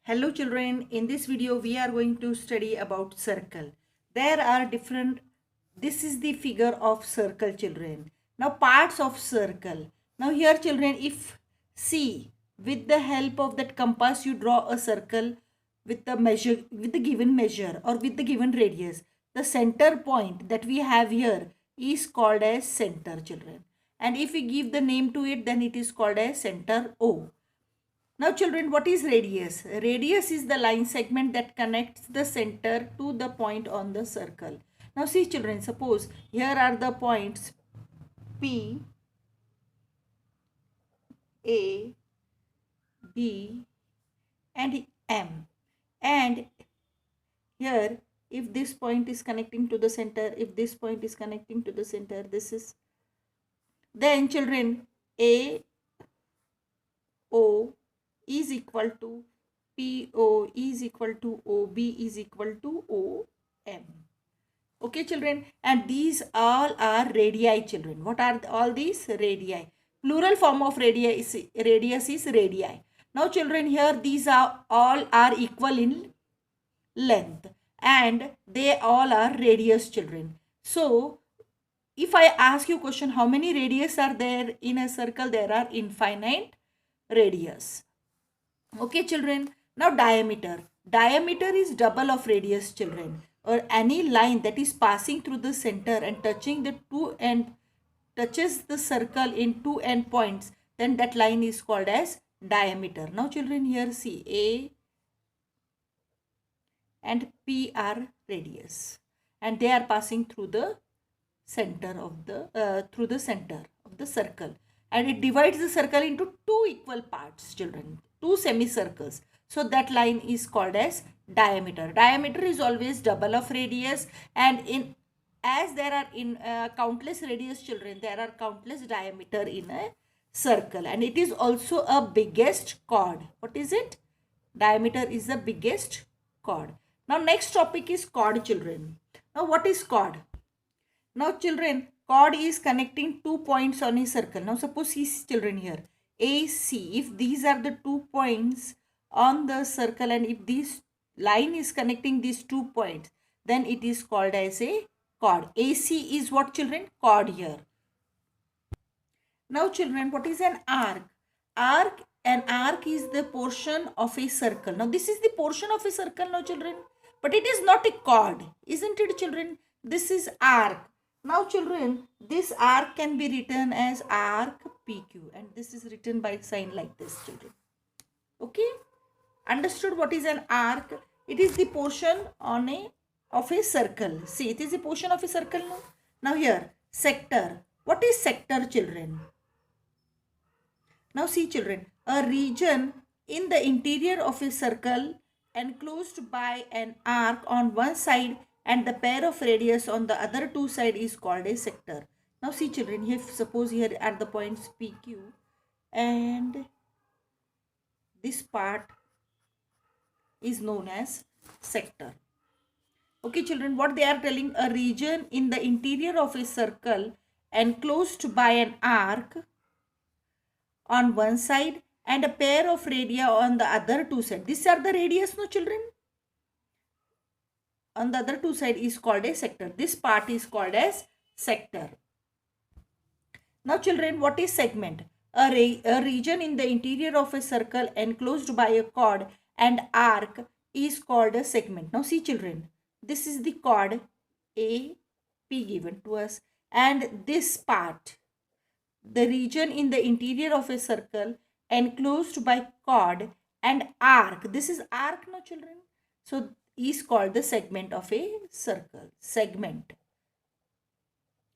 Hello children, in this video we are going to study about circle. There are different, this is the figure of circle children. Now parts of circle. Now here children, if see with the help of that compass you draw a circle with the measure, with the given measure or with the given radius. The center point that we have here is called as center children. And if we give the name to it, then it is called as center O. Now children, what is radius? Radius is the line segment that connects the center to the point on the circle. Now see children, suppose here are the points P, A, B and M. And here if this point is connecting to the center, if this point is connecting to the center, this is, then children A, O is equal to PO is equal to OB is equal to OM. Okay children, and these all are radii children. What are all these? Radii. Plural form of radius is radii. Now children, here these are all are equal in length and they all are radius children. So if I ask you question, how many radius are there in a circle? There are infinite radius. Okay children, now diameter. Diameter is double of radius children, or any line that is passing through the center and touching the two end touches the circle in two end points, then that line is called as diameter. Now children, here see A and P are radius and they are passing through the center of the center of the circle, and it divides the circle into two equal parts children, two semicircles. So that line is called as diameter. Diameter is always double of radius, and in as there are in countless radius children, there are countless diameter in a circle, and it is also a biggest chord. What is it? Diameter is the biggest chord. Now next topic is chord children. Now what is chord? Now children, chord is connecting two points on a circle. Now suppose see children here AC, if these are the 2 points on the circle and if this line is connecting these 2 points, then it is called as a chord. AC is what children? Chord here. Now children, what is an arc? An arc is the portion of a circle. Now this is the portion of a circle now children, but it is not a chord, isn't it children? This is arc. Now children, this arc can be written as arc PQ, and this is written by sign like this children. Okay, understood what is an arc? It is the portion on of a circle. See, it is a portion of a circle now. Now here sector. What is sector children? Now see children, a region in the interior of a circle enclosed by an arc on one side and the pair of radius on the other two side is called a sector. Now see children, here suppose here are the points PQ and this part is known as sector. Okay children, what they are telling, a region in the interior of a circle enclosed by an arc on one side and a pair of radii on the other two sides. These are the radius, no children? On the other two side is called a sector. This part is called as sector. Now children, what is segment? A region in the interior of a circle enclosed by a chord and arc is called a segment. Now see children, this is the chord AP given to us, and this part, the region in the interior of a circle enclosed by chord and arc, this is arc no children, so is called the segment of a circle. Segment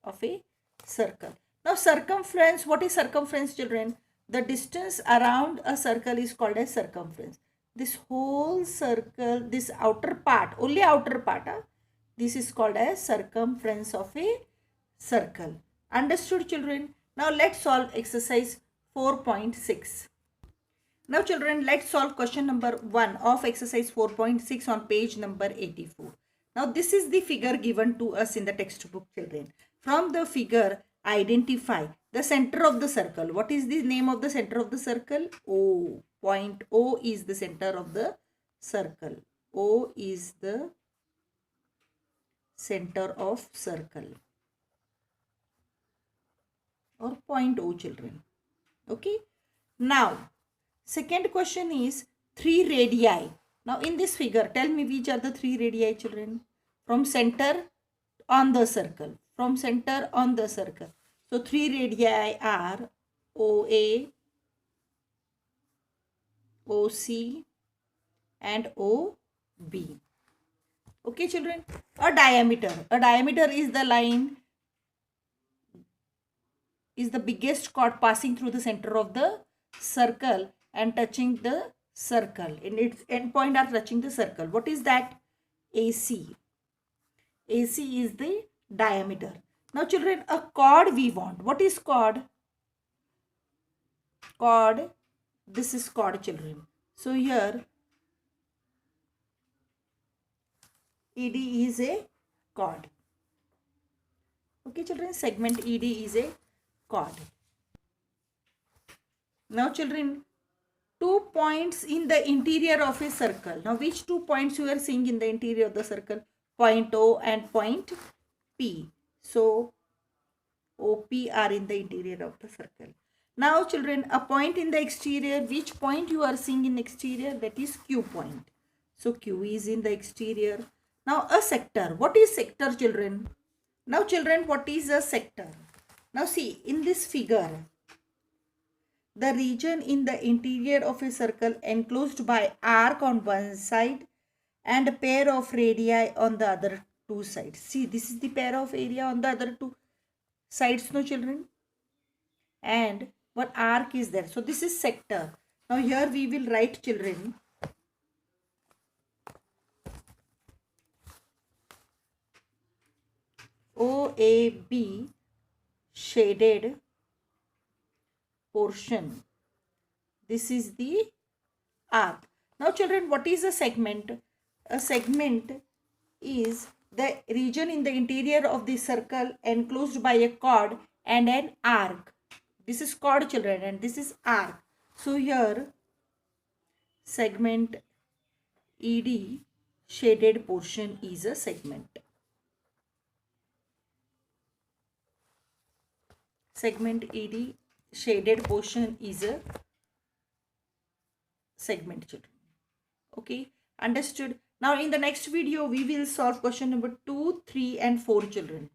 of a circle. Now circumference, what is circumference children? The distance around a circle is called as circumference. This whole circle, this outer part, only outer part, this is called as circumference of a circle. Understood children? Now let's solve exercise 4.6. Now children, let's solve question number 1 of exercise 4.6 on page number 84. Now this is the figure given to us in the textbook children. From the figure, identify the center of the circle. What is the name of the center of the circle? O. Point O is the center of the circle. O is the center of circle or point O, children. Okay. Now, second question is 3 radii. Now, in this figure, tell me which are the 3 radii, children. From center on the circle. From center on the circle. So, 3 radii are OA, OC and OB. Okay, children. A diameter. A diameter is the line, is the biggest chord passing through the center of the circle and touching the circle. In its endpoint are touching the circle. What is that? AC. AC is the diameter. Now, children, a chord we want. What is chord? Chord. This is chord, children. So, here ED is a chord. Okay, children, segment ED is a chord. Now, children, 2 points in the interior of a circle. Now, which 2 points you are seeing in the interior of the circle? Point O and point P. So, OP are in the interior of the circle. Now, children, a point in the exterior. Which point you are seeing in exterior? That is Q point. So, Q is in the exterior. Now, a sector. What is sector, children? Now, children, what is a sector? Now, see, in this figure, the region in the interior of a circle enclosed by arc on one side and a pair of radii on the other 2 sides. See, this is the pair of area on the other 2 sides, no, children? And one arc is there. So, this is sector. Now, here we will write, children, OAB shaded portion. This is the arc. Now, children, what is a segment? A segment is the region in the interior of the circle enclosed by a chord and an arc. This is chord, children, and this is arc. So, here segment ED shaded portion is a segment. Segment ED shaded portion is a segment, children. Okay, understood. Now, in the next video, we will solve question number 2, 3 and 4, children.